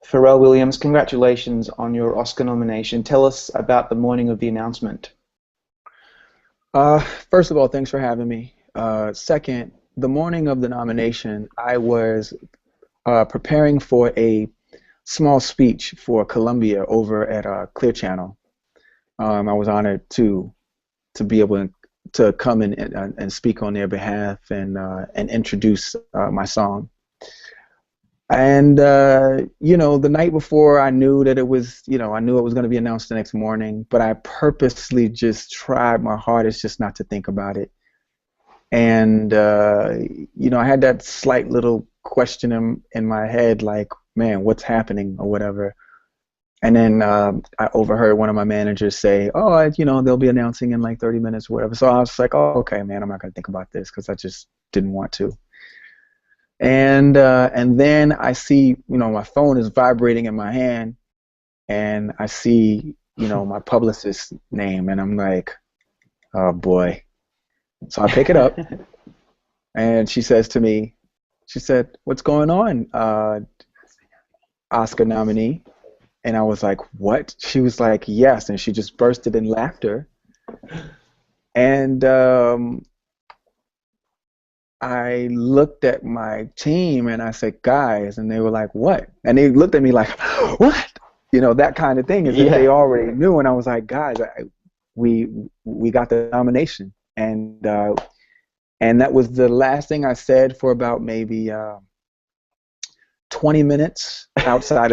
Pharrell Williams, congratulations on your Oscar nomination. Tell us about the morning of the announcement. Uh, First of all, thanks for having me. Second, the morning of the nomination, I was preparing for a small speech for Columbia over at Clear Channel. I was honored to be able to come in and speak on their behalf and introduce my song. And the night before, I knew that it was, I knew it was going to be announced the next morning, but I purposely just tried my hardest just not to think about it. And I had that slight little question in my head, like, man, what's happening or whatever. And then I overheard one of my managers say, "Oh, they'll be announcing in like 30 minutes or whatever." So I was like, "Oh, okay, man, I'm not gonna think about this because I just didn't want to." And then I see, my phone is vibrating in my hand, and I see, my publicist's name, and I'm like, "Oh boy." So I pick it up, and she says to me, she said, "What's going on, Oscar nominee?" And I was like, "What?" She was like, "Yes," and she just bursted in laughter. And I looked at my team and I said, "Guys," and they were like, "What?" And they looked at me like, "What?" That kind of thing, as if they Yeah. already knew. And I was like, "Guys, we we got the nomination," and that was the last thing I said for about maybe 20 minutes outside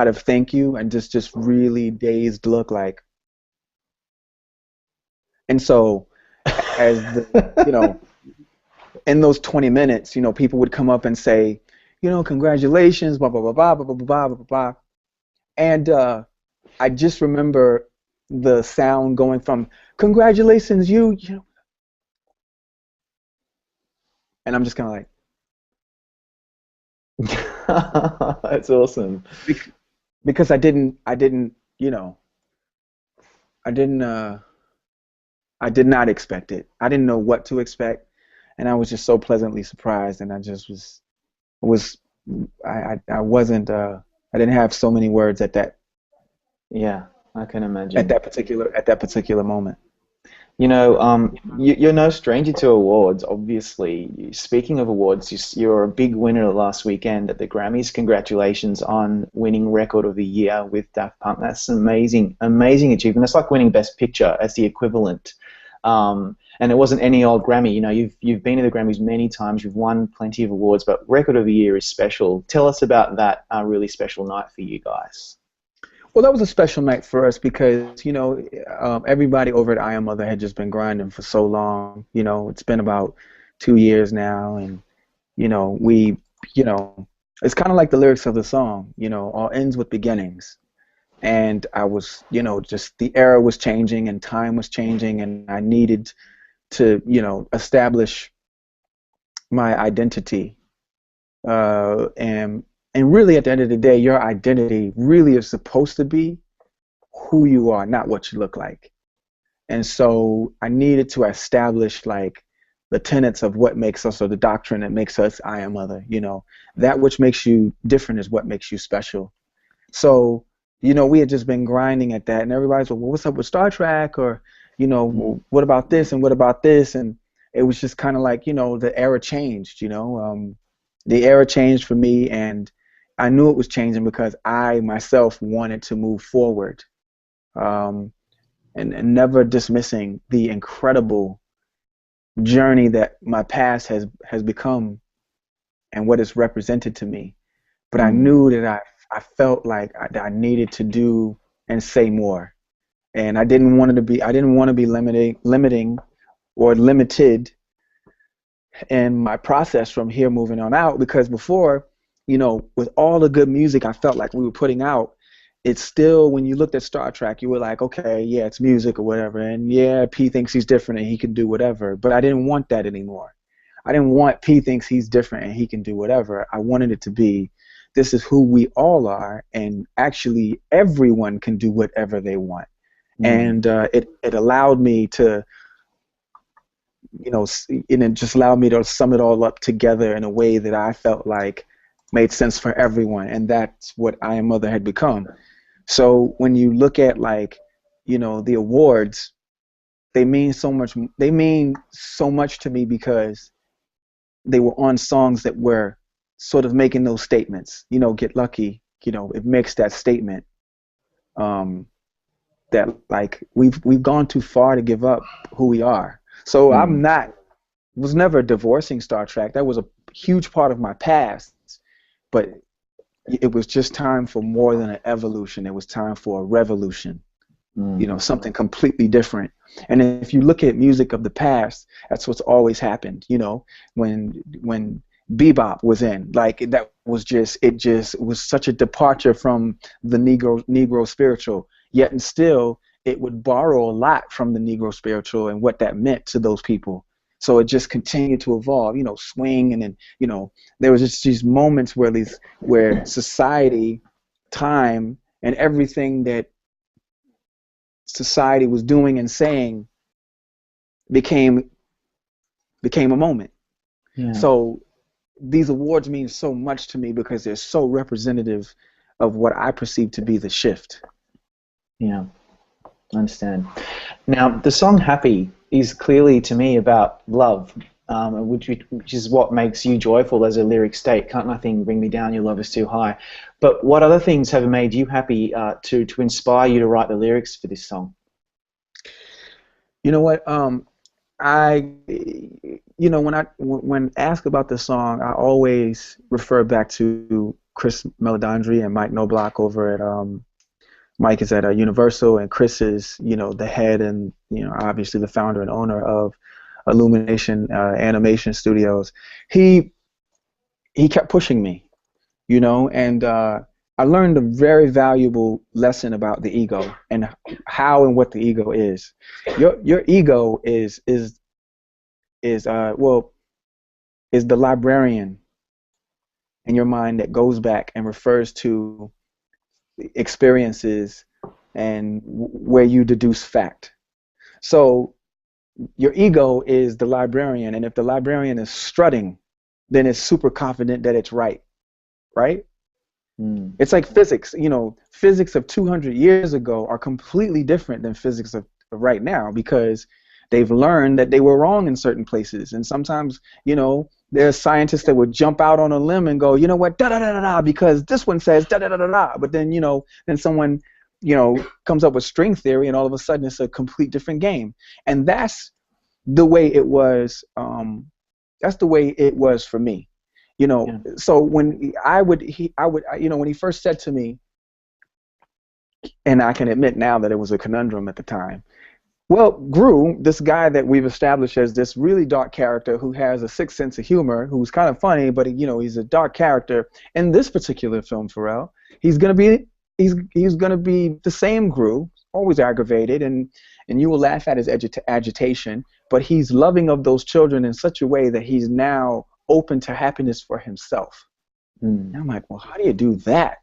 of thank you and just really dazed look like. And so as the in those 20 minutes, people would come up and say, "Congratulations, blah blah blah blah blah blah blah blah blah." And I just remember the sound going from "Congratulations, and I'm just kind of like, That's awesome. because I didn't, I didn't, I did not expect it. I didn't know what to expect, and I was just so pleasantly surprised, and I just was, I wasn't, I didn't have so many words Yeah, I can imagine. at that particular moment. You're no stranger to awards, obviously. Speaking of awards, you're a big winner last weekend at the Grammys. Congratulations on winning Record of the Year with Daft Punk. That's an amazing, amazing achievement. That's like winning Best Picture as the equivalent. And it wasn't any old Grammy. You've been to the Grammys many times. You've won plenty of awards, but Record of the Year is special. Tell us about that really special night for you guys. Well, that was a special night for us because, everybody over at I Am Mother had just been grinding for so long. It's been about 2 years now, and we, you know, it's kind of like the lyrics of the song. All ends with beginnings. And I was, just the era was changing and time was changing, and I needed to, establish my identity. And really, at the end of the day, your identity really is supposed to be who you are, not what you look like. And so I needed to establish like the tenets of what makes us, or the doctrine that makes us I am other. That which makes you different is what makes you special. So, we had just been grinding at that, and everybody's like, "Well, what's up with Star Trek?" Or, "Well, what about this and what about this?" And it was just kind of like, the era changed. The era changed for me, and I knew it was changing because I myself wanted to move forward, um, and never dismissing the incredible journey that my past has become and what it's represented to me. But I Mm. knew that I felt like I needed to do and say more, and I didn't want to be limiting or limited in my process from here moving on out, because before, with all the good music I felt like we were putting out, it's still, when you looked at Star Trek, you were like, okay, yeah, it's music or whatever, and yeah, P thinks he's different and he can do whatever. But I didn't want that anymore. I didn't want P thinks he's different and he can do whatever. I wanted it to be, this is who we all are, and actually everyone can do whatever they want. Mm. And it allowed me to, and it just allowed me to sum it all up together in a way that I felt like made sense for everyone, and that's what I Am Mother had become. So when you look at, like, the awards, they mean so much. They mean so much to me because they were on songs that were sort of making those statements. Get Lucky. It makes that statement. That, like, we've gone too far to give up who we are. So was never divorcing Star Trek. That was a huge part of my past, but it was just time for more than an evolution. It was time for a revolution. Something completely different. And if you look at music of the past, that's what's always happened. When bebop was in, like, that was it was such a departure from the Negro spiritual. Yet and still, it would borrow a lot from the Negro spiritual and what that meant to those people. So it just continued to evolve. Swing, and then there was just these moments where society, time, and everything that society was doing and saying became a moment. Yeah. So these awards mean so much to me because they're so representative of what I perceive to be the shift. Yeah, I understand. Now, the song Happy is clearly, to me, about love, which is what makes you joyful, as a lyric state. Can't nothing bring me down, your love is too high. But what other things have made you happy to inspire you to write the lyrics for this song? You know what? When asked about the song, I always refer back to Chris Meledandri and Mike Knobloch over at Mike is at Universal, and Chris is, the head and, obviously the founder and owner of Illumination Animation Studios. He kept pushing me, and I learned a very valuable lesson about the ego and how and what the ego is. Your ego is the librarian in your mind that goes back and refers to experiences and where you deduce fact. So your ego is the librarian, and if the librarian is strutting, then it's super confident that it's right. It's like physics. Physics of 200 years ago are completely different than physics of right now, because they've learned that they were wrong in certain places. And sometimes, there's scientists that would jump out on a limb and go, what, da da da da da, because this one says da da da da da. But then, then someone, comes up with string theory, and all of a sudden it's a complete different game. And that's the way it was. That's the way it was for me. So when when he first said to me, and I can admit now that it was a conundrum at the time. Well, Gru, this guy that we've established as this really dark character who has a sick sense of humor, who's kind of funny, but he's a dark character. In this particular film, Pharrell, he's gonna be the same Gru, always aggravated, and you will laugh at his agitation, but he's loving of those children in such a way that he's now open to happiness for himself. And I'm like, well, how do you do that?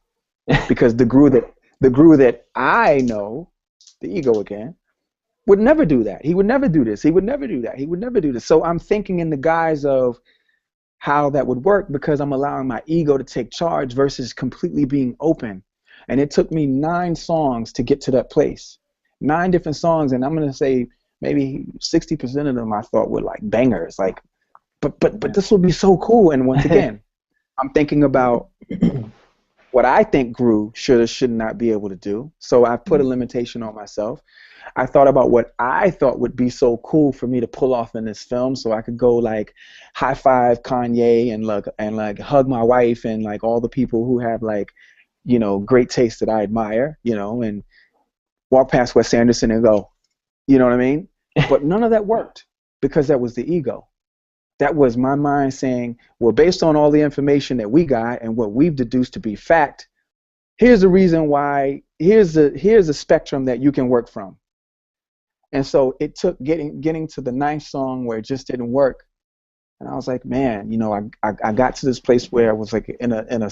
Because the Gru that I know, the ego again, would never do that. He would never do this. He would never do that. He would never do this. So I'm thinking in the guise of how that would work, because I'm allowing my ego to take charge versus completely being open. And it took me 9 songs to get to that place. 9 different songs, and I'm gonna say maybe 60% of them I thought were like bangers. Like, but this would be so cool. And once again, I'm thinking about what I think Gru should or should not be able to do. So I put a limitation on myself. I thought about what I thought would be so cool for me to pull off in this film, so I could go like high five Kanye and like hug my wife and like all the people who have like, great taste that I admire, and walk past Wes Anderson and go, you know what I mean? But none of that worked, because that was the ego. That was my mind saying, well, based on all the information that we got and what we've deduced to be fact, here's the reason why, here's a spectrum that you can work from. And so it took getting to the 9th song where it just didn't work. And I was like, man, I got to this place where I was like in a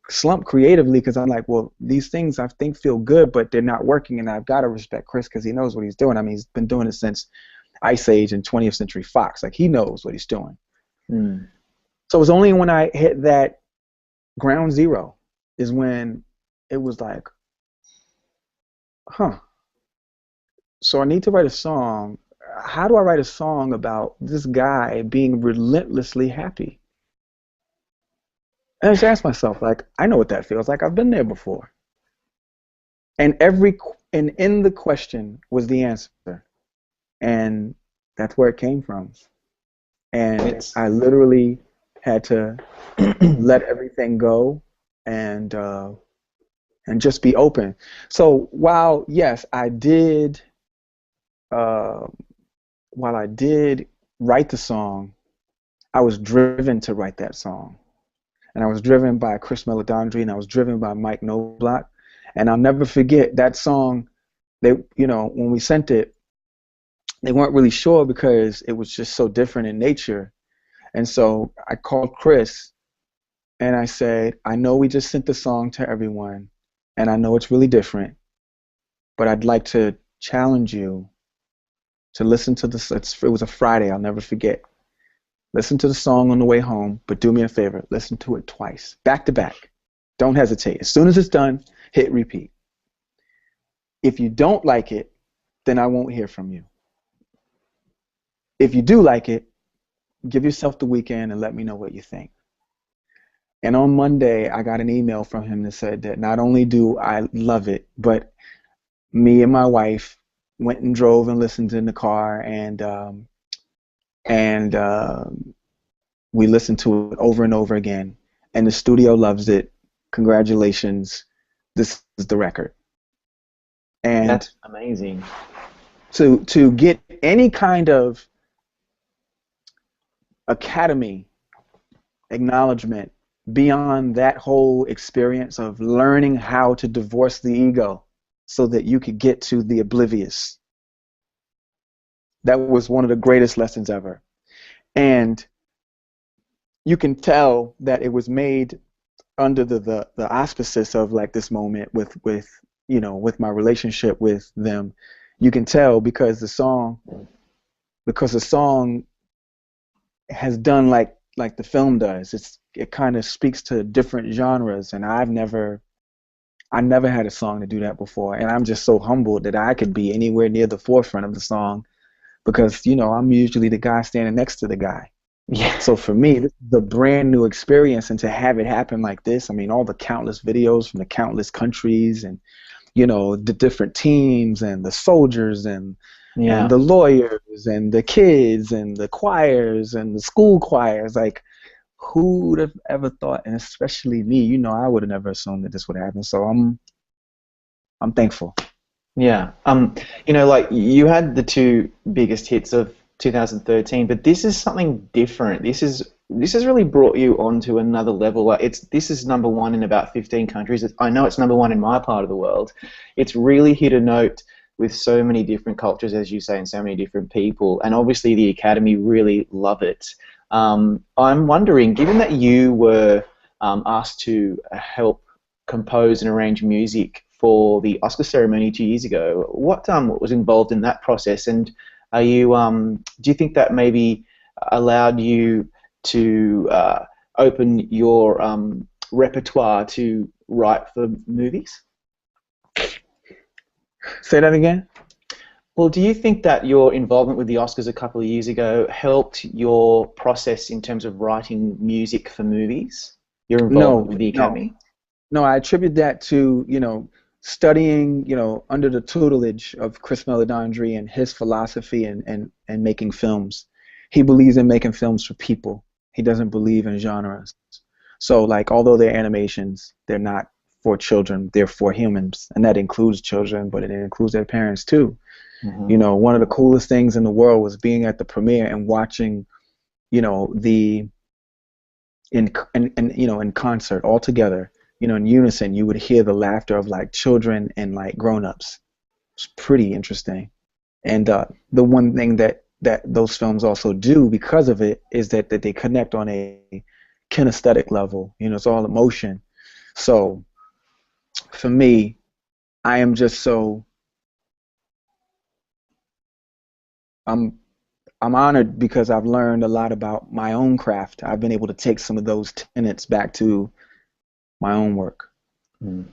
slump creatively, because I'm like, well, these things I think feel good, but they're not working, and I've got to respect Chris because he knows what he's doing. I mean, he's been doing it since Ice Age and 20th Century Fox. Like, he knows what he's doing. So it was only when I hit that ground zero is when it was like, huh, so I need to write a song. How do I write a song about this guy being relentlessly happy? And I just asked myself, like, I know what that feels like. I've been there before. And and in the question was the answer. And that's where it came from. And It's I literally had to let everything go and uh, and just be open. So yes, uh, while I did write the song, I was driven to write that song. And I was driven by Chris Meledandri, and I was driven by Mike Knobloch. And I'll never forget that song. When we sent it, they weren't really sure because it was just so different in nature. And so I called Chris and I said, I know we just sent the song to everyone, and I know it's really different, but I'd like to challenge you to listen to this. It was a Friday, I'll never forget. Listen to the song on the way home, but do me a favor, listen to it twice, back to back. Don't hesitate. As soon as it's done, hit repeat. If you don't like it, then I won't hear from you. If you do like it, give yourself the weekend and let me know what you think. And on Monday, I got an email from him that said that not only do I love it, but me and my wife went and drove and listened in the car, and we listened to it over and over again. And the studio loves it. Congratulations, this is the record. And that's amazing. to get any kind of Academy acknowledgement beyond that whole experience of learning how to divorce the ego so that you could get to the oblivious. That was one of the greatest lessons ever. And you can tell that it was made under the auspices of like this moment with my relationship with them. You can tell because the song has done like the film does. It kind of speaks to different genres, and I never had a song to do that before, and I'm just so humbled that I could be anywhere near the forefront of the song because I'm usually the guy standing next to the guy. Yeah. So for me, this is a brand new experience, and to have it happen like this, I mean, all the countless videos from the countless countries, and the different teams and the soldiers and Yeah. the lawyers and the kids and the choirs and the school choirs. Like, who would have ever thought? And especially me, I would have never assumed that this would happen. So I'm thankful. Yeah. Like you had the two biggest hits of 2013, but this is something different. This has really brought you onto another level. Like this is number one in about 15 countries. I know it's number one in my part of the world. It's really hit a note with so many different cultures, as you say, and so many different people. And obviously the Academy really love it. I'm wondering, given that you were asked to help compose and arrange music for the Oscar ceremony 2 years ago, what was involved in that process, and do you think that maybe allowed you to open your repertoire to write for movies? Say that again. Well, do you think that your involvement with the Oscars a couple of years ago helped your process in terms of writing music for movies? Your involvement No, with the no, Academy? no. I attribute that to studying under the tutelage of Chris Meledandri and his philosophy and making films. He believes in making films for people. He doesn't believe in genres. So like, although they're animations, they're not for children. They're for humans, and that includes children, but it includes their parents too. Mm-hmm. One of the coolest things in the world was being at the premiere and watching, the in concert all together, in unison. You would hear the laughter of like children and like grown-ups. It's pretty interesting. And the one thing that those films also do because of it is that they connect on a kinesthetic level. It's all emotion. So for me, I am just so I'm I'm honored because I've learned a lot about my own craft. I've been able to take some of those tenets back to my own work. Mm.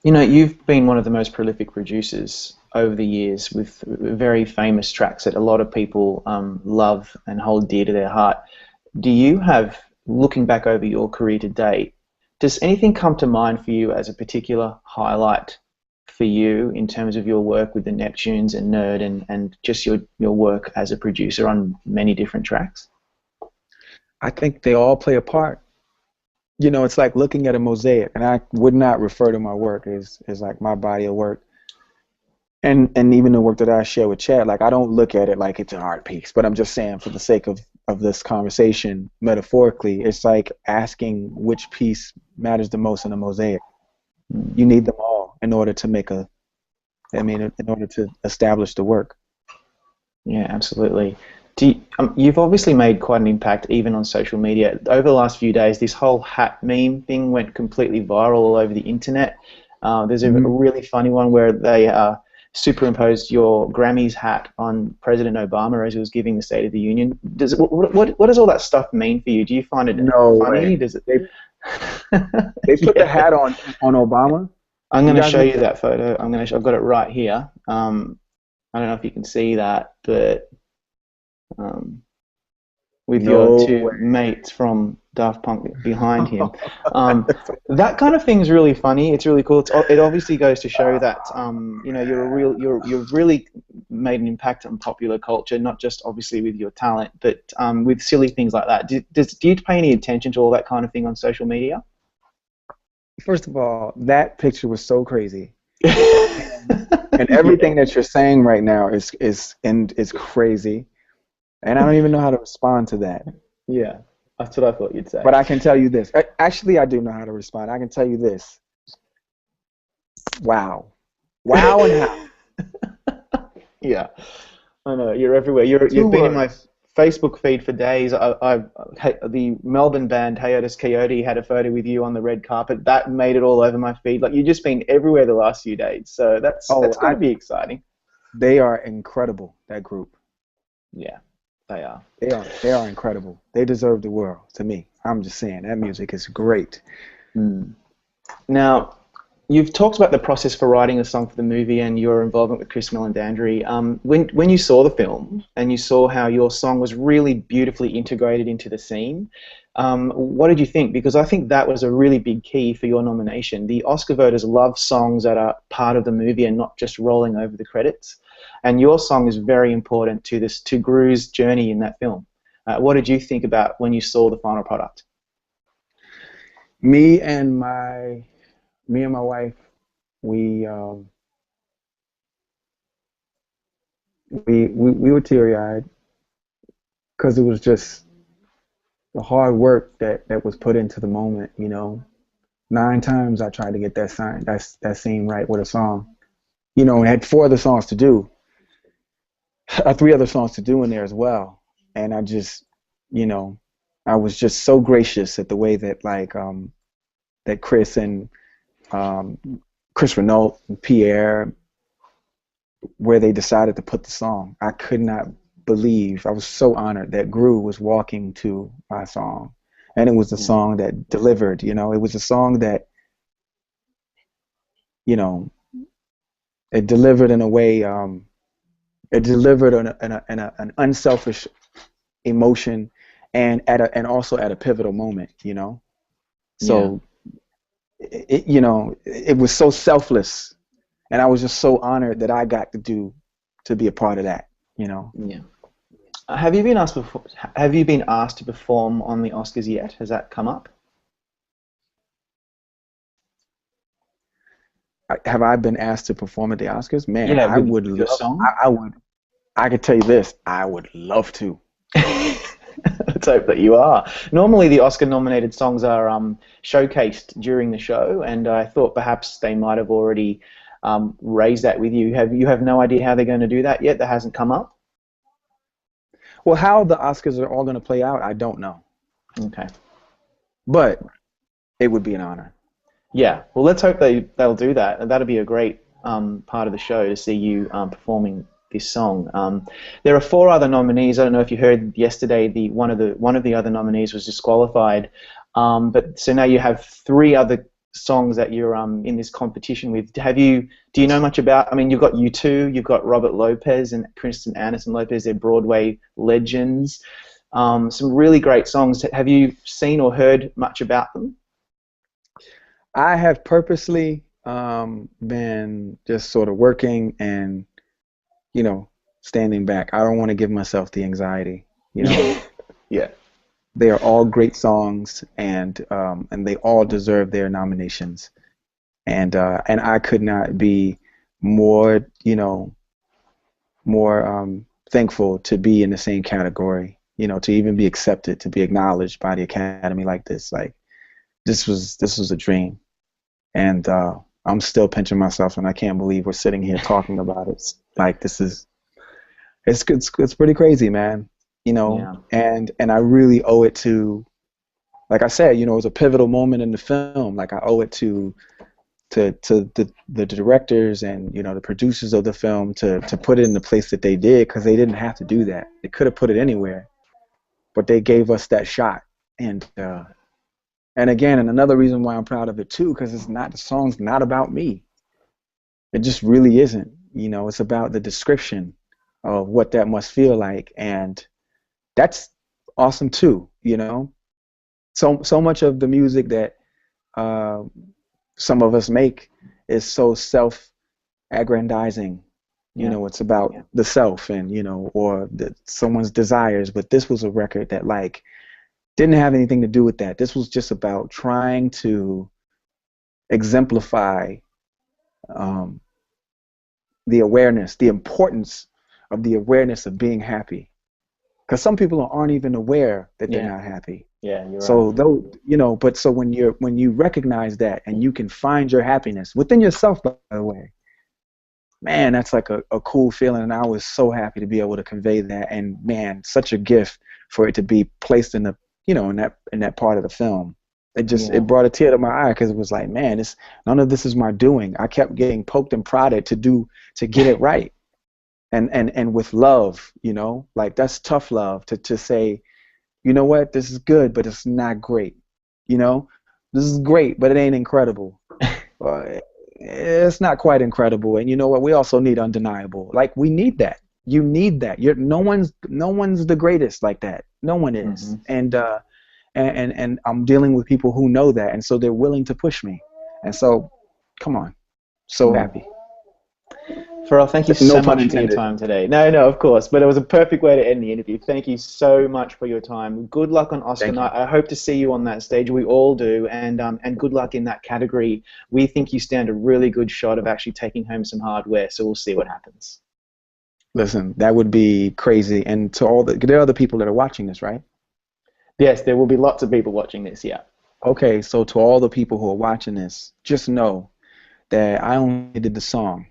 You've been one of the most prolific producers over the years with very famous tracks that a lot of people love and hold dear to their heart. Do you have, looking back over your career to date, does anything come to mind for you as a particular highlight for you in terms of your work with the Neptunes and Nerd and just your work as a producer on many different tracks? I think they all play a part. It's like looking at a mosaic, and I would not refer to my work as like my body of work. And even the work that I share with Chad, like I don't look at it like it's an art piece, but I'm just saying for the sake of this conversation, metaphorically, it's like asking which piece matters the most in a mosaic. You need them all in order to in order to establish the work. Yeah, absolutely. You've obviously made quite an impact even on social media. Over the last few days, this whole hat meme thing went completely viral all over the internet. There's a really funny one where they superimposed your Grammys hat on President Obama as he was giving the State of the Union. What does all that stuff mean for you? Do you find it funny? Way. Does it? They put the hat on Obama. I'm going to show you that photo. I've got it right here. I don't know if you can see that, but with your two mates from Daft Punk behind him. That kind of thing is really funny. It's really cool. It obviously goes to show that you've really made an impact on popular culture, not just obviously with your talent, but with silly things like that. Do you pay any attention to all that kind of thing on social media? First of all, that picture was so crazy. And everything that you're saying right now is crazy. And I don't even know how to respond to that. Yeah, that's what I thought you'd say. But I can tell you this. Actually, I do know how to respond. I can tell you this. Wow. Wow and how. Yeah, I know. You're everywhere. You've been in my Facebook feed for days. The Melbourne band Hiatus Coyote had a photo with you on the red carpet. That made it all over my feed. Like, you've just been everywhere the last few days. So that's got to be exciting. They are incredible, that group. Yeah. They are. They are incredible. They deserve the world, to me. I'm just saying, that music is great. Now, you've talked about the process for writing a song for the movie and your involvement with Chris Melandandri. When you saw the film and you saw how your song was really beautifully integrated into the scene, what did you think? Because I think that was a really big key for your nomination. The Oscar voters love songs that are part of the movie and not just rolling over the credits. And your song is very important to Gru's journey in that film. What did you think about when you saw the final product? Me and my wife, we were teary-eyed because it was just the hard work that was put into the moment. 9 times I tried to get that scene right with a song. And had 4 other songs to do. 3 other songs to do in there as well, and I just, I was just so gracious at the way that that Chris and Chris Renault and Pierre, where they decided to put the song. I could not believe, I was so honored that Gru was walking to my song, and it was a song that delivered. It was a song that, it delivered in a way. It delivered an unselfish emotion, and also at a pivotal moment, So, it was so selfless, and I was just so honored that I got to be a part of that, Yeah. Have you been asked to perform on the Oscars yet? Has that come up? Have I been asked to perform at the Oscars? Man, yeah, I would love. I could tell you this. I would love to. Let's hope that you are. Normally, the Oscar-nominated songs are showcased during the show, and I thought perhaps they might have already raised that with you. You have no idea how they're going to do that yet? That hasn't come up? Well, how the Oscars are all going to play out, I don't know. Okay. But it would be an honor. Yeah. Well, let's hope they'll do that. And that'll be a great part of the show to see you performing this song. There are four other nominees. I don't know if you heard yesterday. One of the other nominees was disqualified. But so now you have three other songs that you're in this competition with. Do you know much about? I mean, you've got U2, you've got Robert Lopez and Kristen Anderson Lopez. They're Broadway legends. Some really great songs. Have you seen or heard much about them? I have purposely been just sort of working and, standing back. I don't want to give myself the anxiety, Yeah. They are all great songs, and they all deserve their nominations. And I could not be more, more thankful to be in the same category, to even be accepted, to be acknowledged by the Academy like this. Like, this was a dream. And I'm still pinching myself, and I can't believe we're sitting here talking about it. Like, it's pretty crazy, man. Yeah. And I really owe it to, like I said, it was a pivotal moment in the film. Like, I owe it to the directors and the producers of the film to put it in the place that they did, because they didn't have to do that. They could have put it anywhere, but they gave us that shot. And again, and another reason why I'm proud of it too, because the song's not about me. It just really isn't. It's about the description of what that must feel like, and that's awesome too. So much of the music that some of us make is so self-aggrandizing. It's about the self and or someone's desires. But this was a record that didn't have anything to do with that. This was just about trying to exemplify the awareness, the importance of the awareness of being happy. Because some people aren't even aware that they're not happy. Yeah, you're so right. though, but so when you recognize that and you can find your happiness within yourself, by the way, man, that's like a cool feeling. And I was so happy to be able to convey that. And man, such a gift for it to be placed in the in that part of the film. It brought a tear to my eye, because it was like, man, none of this is my doing. I kept getting poked and prodded to get it right. And with love, that's tough love to say, you know what, this is good, but it's not great. This is great, but it ain't incredible. It's not quite incredible. And you know what, we also need undeniable. Like, we need that. You need that. No one's the greatest like that. No one is. Mm-hmm. And I'm dealing with people who know that, and so they're willing to push me. And so, come on, so happy. Pharrell, thank you so much for your time today. No, of course, but it was a perfect way to end the interview. Thank you so much for your time. Good luck on Oscar night. I hope to see you on that stage. We all do, and good luck in that category. We think you stand a really good shot of actually taking home some hardware, so we'll see what happens. Listen, that would be crazy. And to there are other people that are watching this, right? Yes, there will be lots of people watching this, yeah. Okay, so to all the people who are watching this, just know that I only did the song.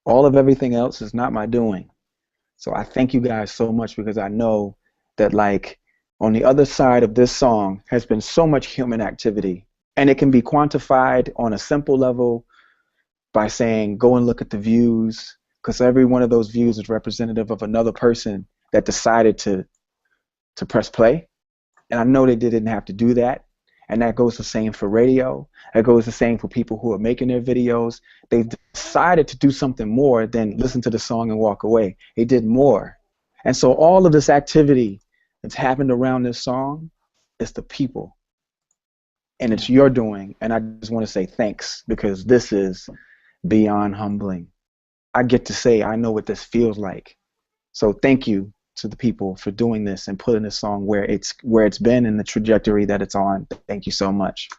All of everything else is not my doing. So I thank you guys so much, because I know that on the other side of this song has been so much human activity, and it can be quantified on a simple level by saying, go and look at the views, because every one of those views is representative of another person that decided to press play. And I know they didn't have to do that. And that goes the same for radio. That goes the same for people who are making their videos. They decided to do something more than listen to the song and walk away. They did more. And so all of this activity that's happened around this song is the people. And it's your doing. And I just want to say thanks, because this is beyond humbling. I get to say I know what this feels like. So thank you to the people for doing this and putting this song where it's been and the trajectory that it's on. Thank you so much.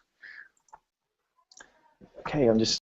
Okay, I'm just